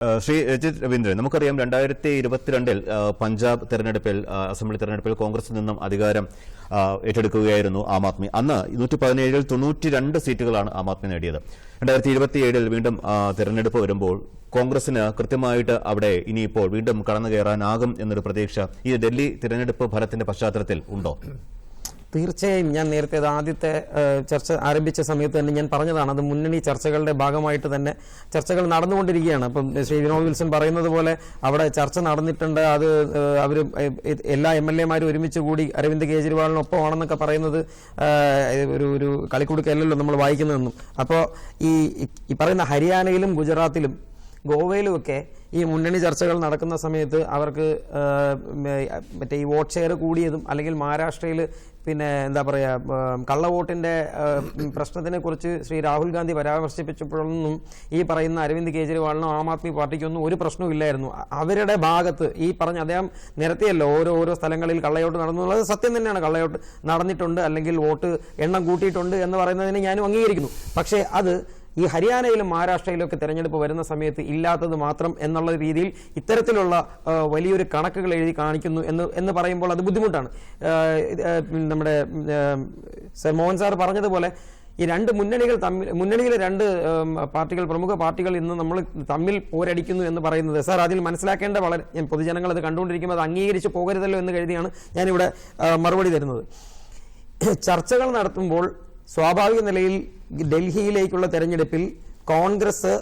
ശ്രീ രജിത് രവീന്ദ്രൻ, നമുക്കറിയാം 2022 പഞ്ചാബ് തെരഞ്ഞെടുപ്പിൽ, അസംബ്ലി തെരഞ്ഞെടുപ്പിൽ കോൺഗ്രസിൽ നിന്നും അധികാരം ഏറ്റെടുക്കുകയായിരുന്നു ആം ആദ്മി. അന്ന് 117-ൽ 92 സീറ്റുകളാണ് ആം ആദ്മി നേടിയത്. 2027-ൽ വീണ്ടും തെരഞ്ഞെടുപ്പ് വരുമ്പോൾ കോൺഗ്രസിന് കൃത്യമായിട്ട് അവിടെ ഇനിയിപ്പോൾ വീണ്ടും കടന്നു കയറാനാകും എന്നൊരു പ്രതീക്ഷ ഈ ഡൽഹി തിരഞ്ഞെടുപ്പ് ഫലത്തിന്റെ പശ്ചാത്തലത്തിൽ ഉണ്ടോ? തീർച്ചയായും ഞാൻ നേരത്തെ ആദ്യത്തെ ചർച്ച ആരംഭിച്ച സമയത്ത് തന്നെ ഞാൻ പറഞ്ഞതാണ്, അത് മുന്നണി ചർച്ചകളുടെ ഭാഗമായിട്ട് തന്നെ ചർച്ചകൾ നടന്നുകൊണ്ടിരിക്കുകയാണ്. അപ്പം ശ്രീ വിനോദ് വിൽസൺ പറയുന്നത് പോലെ അവിടെ ചർച്ച നടന്നിട്ടുണ്ട്. അത് അവർ എല്ലാ MLA-മാരും ഒരുമിച്ച് കൂടി അരവിന്ദ് കെജ്രിവാളിനൊപ്പമാണെന്നൊക്കെ പറയുന്നത് ഒരു കളിക്കുടുക്കല്ലല്ലോ നമ്മൾ വായിക്കുന്നതെന്നും. അപ്പോൾ ഈ പറയുന്ന ഹരിയാനയിലും ഗുജറാത്തിലും ഗോവയിലുമൊക്കെ ഈ മുന്നണി ചർച്ചകൾ നടക്കുന്ന സമയത്ത് അവർക്ക് മറ്റേ ഈ വോട്ട് ഷെയർ കൂടിയതും, അല്ലെങ്കിൽ മഹാരാഷ്ട്രയിൽ പിന്നെ എന്താ പറയുക കള്ളവോട്ടിന്റെ പ്രശ്നത്തിനെ കുറിച്ച് ശ്രീ രാഹുൽ ഗാന്ധി പരാമർശിപ്പിച്ചപ്പോഴൊന്നും ഈ പറയുന്ന അരവിന്ദ് കെജ്രിവാളിനോ ആം ആദ്മി പാർട്ടിക്കൊന്നും ഒരു പ്രശ്നവും ഇല്ലായിരുന്നു. അവരുടെ ഭാഗത്ത് ഈ പറഞ്ഞ അദ്ദേഹം നിരത്തിയല്ലോ ഓരോ സ്ഥലങ്ങളിൽ കള്ളവോട്ട് നടന്നു എന്നുള്ളത് സത്യം തന്നെയാണ്. കള്ളവോട്ട് നടന്നിട്ടുണ്ട്, അല്ലെങ്കിൽ വോട്ട് എണ്ണം കൂട്ടിയിട്ടുണ്ട് എന്ന് പറയുന്നതിനെ ഞാനും അംഗീകരിക്കുന്നു. പക്ഷേ അത് ഈ ഹരിയാനയിലും മഹാരാഷ്ട്രയിലും ഒക്കെ തെരഞ്ഞെടുപ്പ് വരുന്ന സമയത്ത് ഇല്ലാത്തത് മാത്രം എന്നുള്ള രീതിയിൽ ഇത്തരത്തിലുള്ള വലിയൊരു കണക്കുകൾ എഴുതി കാണിക്കുന്നു എന്ന് പറയുമ്പോൾ അത് ബുദ്ധിമുട്ടാണ്. നമ്മുടെ സർ മോഹൻ സാർ പറഞ്ഞതുപോലെ ഈ രണ്ട് മുന്നണിയിലെ രണ്ട് പാർട്ടികൾ, പ്രമുഖ പാർട്ടികൾ ഇന്ന് നമ്മൾ തമ്മിൽ പോരടിക്കുന്നു എന്ന് പറയുന്നത് സാർ അതിൽ മനസ്സിലാക്കേണ്ട വളരെ, ഞാൻ പൊതുജനങ്ങൾ അത് കണ്ടുകൊണ്ടിരിക്കുമ്പോൾ അത് അംഗീകരിച്ച് പോകരുതല്ലോ എന്ന് കരുതിയാണ് ഞാനിവിടെ മറുപടി തരുന്നത്. ചർച്ചകൾ നടത്തുമ്പോൾ സ്വാഭാവിക നിലയിൽ ഡൽഹിയിലേക്കുള്ള തെരഞ്ഞെടുപ്പിൽ കോൺഗ്രസ്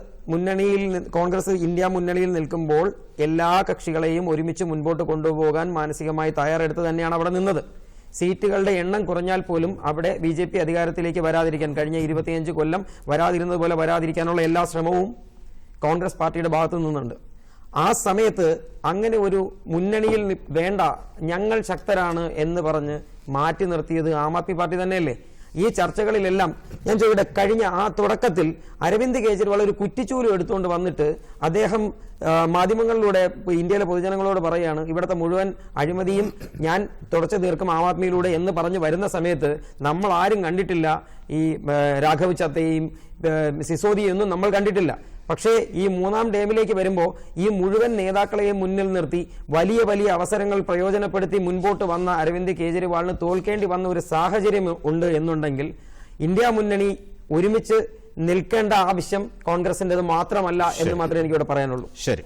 ഇന്ത്യ മുന്നണിയിൽ നിൽക്കുമ്പോൾ എല്ലാ കക്ഷികളെയും ഒരുമിച്ച് മുൻപോട്ട് കൊണ്ടുപോകാൻ മാനസികമായി തയ്യാറെടുത്ത് തന്നെയാണ് അവിടെ നിന്നത്. സീറ്റുകളുടെ എണ്ണം കുറഞ്ഞാൽ പോലും അവിടെ BJP അധികാരത്തിലേക്ക് വരാതിരിക്കാൻ, കഴിഞ്ഞ 25 കൊല്ലം വരാതിരുന്നത് പോലെ വരാതിരിക്കാനുള്ള എല്ലാ ശ്രമവും കോൺഗ്രസ് പാർട്ടിയുടെ ഭാഗത്തു നിന്നുണ്ട്. ആ സമയത്ത് അങ്ങനെ ഒരു മുന്നണിയിൽ വേണ്ട, ഞങ്ങൾ ശക്തരാണ് എന്ന് പറഞ്ഞ് മാറ്റി നിർത്തിയത് ആം ആദ്മി പാർട്ടി തന്നെയല്ലേ? ഈ ചർച്ചകളിലെല്ലാം ഞാൻ ചോദിക്കട്ടെ, കഴിഞ്ഞ ആ തുടക്കത്തിൽ അരവിന്ദ് കെജ്രിവാൾ ഒരു കുറ്റിച്ചൂലും എടുത്തുകൊണ്ട് വന്നിട്ട് അദ്ദേഹം മാധ്യമങ്ങളിലൂടെ ഇന്ത്യയിലെ പൊതുജനങ്ങളോട് പറയാണ്, ഇവിടുത്തെ മുഴുവൻ അഴിമതിയും ഞാൻ തുടച്ചു തീർക്കും ആം ആദ്മിയിലൂടെ എന്ന് പറഞ്ഞു വരുന്ന സമയത്ത് നമ്മൾ ആരും കണ്ടിട്ടില്ല ഈ രാഘവ് ചത്തയും സിസോദിയും ഒന്നും നമ്മൾ കണ്ടിട്ടില്ല. പക്ഷേ ഈ മൂന്നാം ടേമിലേക്ക് വരുമ്പോൾ ഈ മുഴുവൻ നേതാക്കളെയും മുന്നിൽ നിർത്തി വലിയ വലിയ അവസരങ്ങൾ പ്രയോജനപ്പെടുത്തി മുൻപോട്ട് വന്ന അരവിന്ദ് കെജ്രിവാളിന് തോൽക്കേണ്ടി വന്ന ഒരു സാഹചര്യം ഉണ്ട് എന്നുണ്ടെങ്കിൽ ഇന്ത്യ മുന്നണി ഒരുമിച്ച് നിൽക്കേണ്ട ആവശ്യം കോൺഗ്രസിൻ്റെത് മാത്രമല്ല എന്ന് മാത്രമേ എനിക്കിവിടെ പറയാനുള്ളൂ. ശരി.